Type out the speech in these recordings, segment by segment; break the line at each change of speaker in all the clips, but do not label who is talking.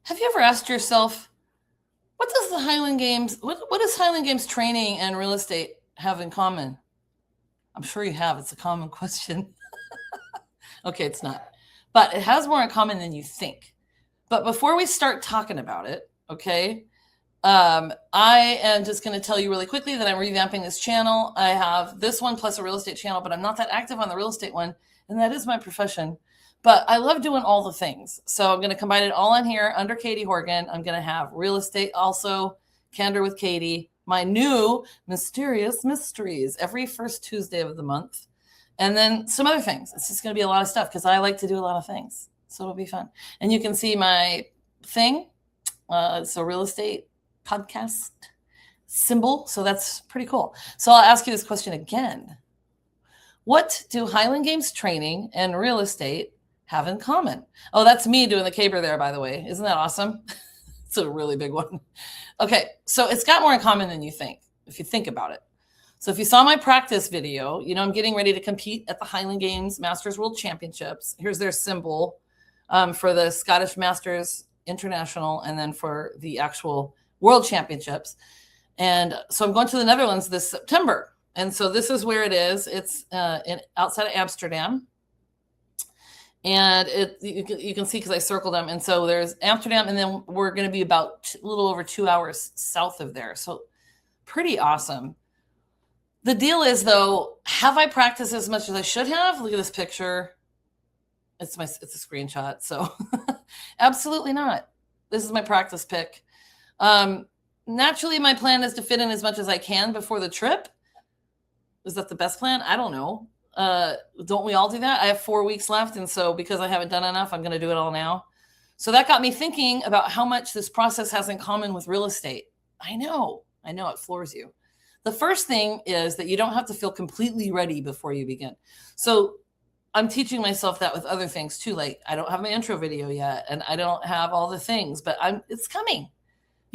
Have you ever asked yourself, what does the Highland Games, what does Highland Games training and real estate have in common? I'm sure you have. It's a common question. Okay, it's not. But it has more in common than you think. But before we start talking about it, okay, I am just going to tell you really quickly that I'm revamping this channel. I have this one plus a real estate channel, but I'm not that active on the real estate one, and that is my profession. But I love doing all the things. So I'm going to combine it all in here under Katie Horgan. I'm going to have real estate also, Candor with Katie, my new mysterious mysteries every first Tuesday of the month, and then some other things. It's just going to be a lot of stuff because I like to do a lot of things. So it'll be fun. And you can see my thing. It's a real estate podcast symbol. So that's pretty cool. So I'll ask you this question again. What do Highland Games training and real estate have in common? Oh, that's me doing the caper there, by the way. Isn't that awesome? It's a really big one. Okay, so it's got more in common than you think, if you think about it. So if you saw my practice video, you know I'm getting ready to compete at the Highland Games Masters World Championships. Here's their symbol for the Scottish Masters International and then for the actual World Championships. And so I'm going to the Netherlands this September. And so this is where it is. It's outside of Amsterdam. And you can see because I circled them. And so there's Amsterdam, and then we're going to be about a little over 2 hours south of there. So pretty awesome. The deal is, though, have I practiced as much as I should have? Look at this picture. It's a screenshot. So absolutely not. This is my practice pic. Naturally, my plan is to fit in as much as I can before the trip. Is that the best plan? I don't know. Don't we all do that? I have 4 weeks left. And so because I haven't done enough, I'm going to do it all now. So that got me thinking about how much this process has in common with real estate. I know it floors you. The first thing is that you don't have to feel completely ready before you begin. So I'm teaching myself that with other things too. Like I don't have my intro video yet and I don't have all the things, but it's coming.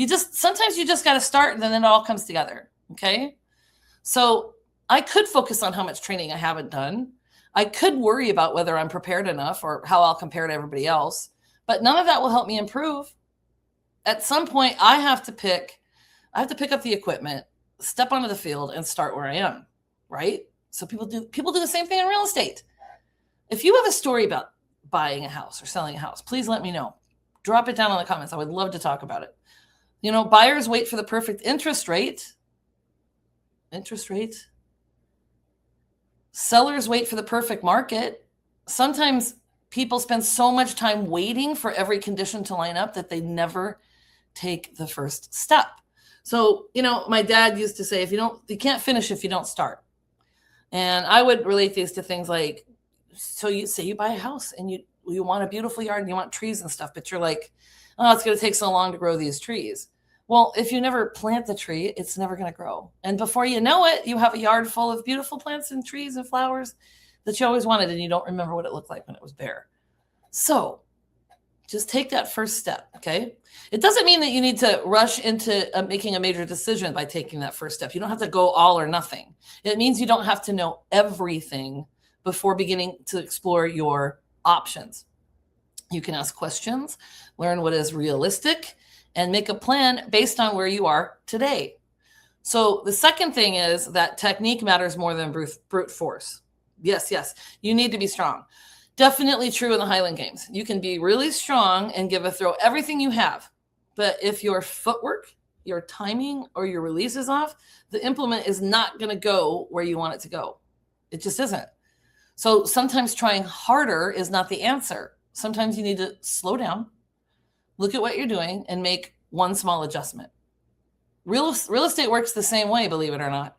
Sometimes you just got to start and then it all comes together. Okay. So I could focus on how much training I haven't done. I could worry about whether I'm prepared enough or how I'll compare to everybody else, but none of that will help me improve. At some point I have to pick up the equipment, step onto the field and start where I am. Right. So people do the same thing in real estate. If you have a story about buying a house or selling a house, please let me know. Drop it down in the comments. I would love to talk about it. You know, buyers wait for the perfect interest rate. Sellers wait for the perfect market. Sometimes people spend so much time waiting for every condition to line up that they never take the first step. So, you know, my dad used to say, you can't finish if you don't start. And I would relate these to things like, so you say you buy a house and you want a beautiful yard and you want trees and stuff, but you're like, oh, it's going to take so long to grow these trees. Well, if you never plant the tree, it's never going to grow. And before you know it, you have a yard full of beautiful plants and trees and flowers that you always wanted, and you don't remember what it looked like when it was bare. So just take that first step, okay? It doesn't mean that you need to rush into making a major decision by taking that first step. You don't have to go all or nothing. It means you don't have to know everything before beginning to explore your options. You can ask questions, learn what is realistic, and make a plan based on where you are today. So the second thing is that technique matters more than brute force. Yes, you need to be strong. Definitely true in the Highland Games. You can be really strong and give a throw everything you have. But if your footwork, your timing, or your release is off, the implement is not going to go where you want it to go. It just isn't. So sometimes trying harder is not the answer. Sometimes you need to slow down, look at what you're doing, and make one small adjustment. Real estate works the same way, believe it or not.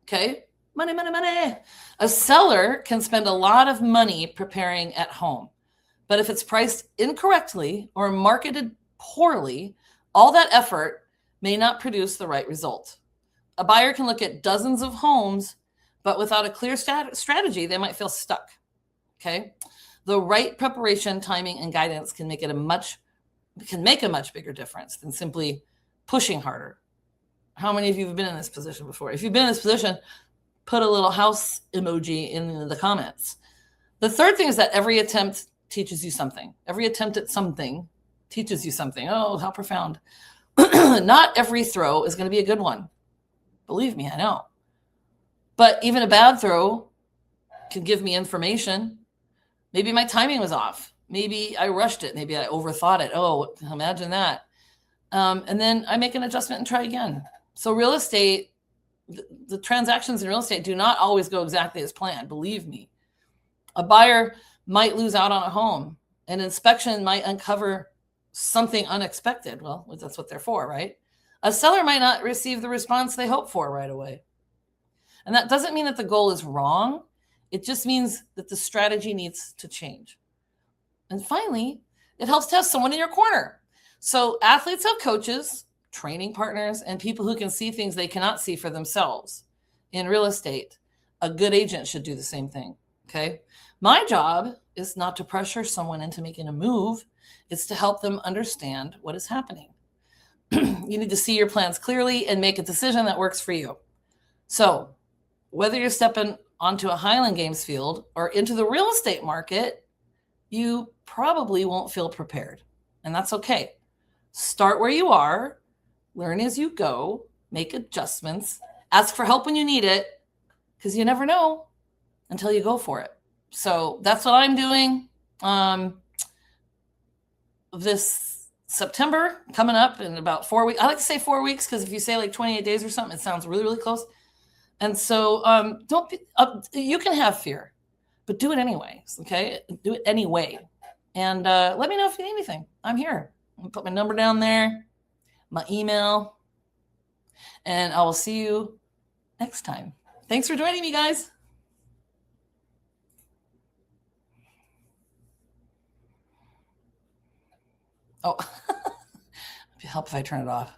Okay? Money. A seller can spend a lot of money preparing at home. But if it's priced incorrectly or marketed poorly, all that effort may not produce the right result. A buyer can look at dozens of homes, but without a clear strategy, they might feel stuck. Okay? The right preparation, timing, and guidance can make a much bigger difference than simply pushing harder. How many of you have been in this position before? If you've been in this position, put a little house emoji in the comments. The third thing is that every attempt teaches you something. Every attempt at something teaches you something. Oh, how profound. Not every throw is going to be a good one. Believe me, I know. But even a bad throw can give me information. Maybe my timing was off. Maybe I rushed it. Maybe I overthought it. Oh, imagine that. And then I make an adjustment and try again. So real estate, the transactions in real estate do not always go exactly as planned. Believe me. A buyer might lose out on a home. An inspection might uncover something unexpected. Well, that's what they're for, right? A seller might not receive the response they hope for right away. And that doesn't mean that the goal is wrong. It just means that the strategy needs to change. And finally, it helps to have someone in your corner. So athletes have coaches, training partners, and people who can see things they cannot see for themselves. In real estate, a good agent should do the same thing, okay? My job is not to pressure someone into making a move. It's to help them understand what is happening. You need to see your plans clearly and make a decision that works for you. So whether you're stepping onto a Highland Games field or into the real estate market, you probably won't feel prepared. And that's okay. Start where you are, learn as you go, make adjustments, ask for help when you need it, because you never know until you go for it. So that's what I'm doing. This September coming up in about 4 weeks. I like to say 4 weeks because if you say like 28 days or something, it sounds really, really close. And so don't be, you can have fear, but do it anyway. Okay. Do it anyway. And let me know if you need anything. I'm here. I'll put my number down there, my email, and I will see you next time. Thanks for joining me, guys. Oh, it'd help if I turn it off.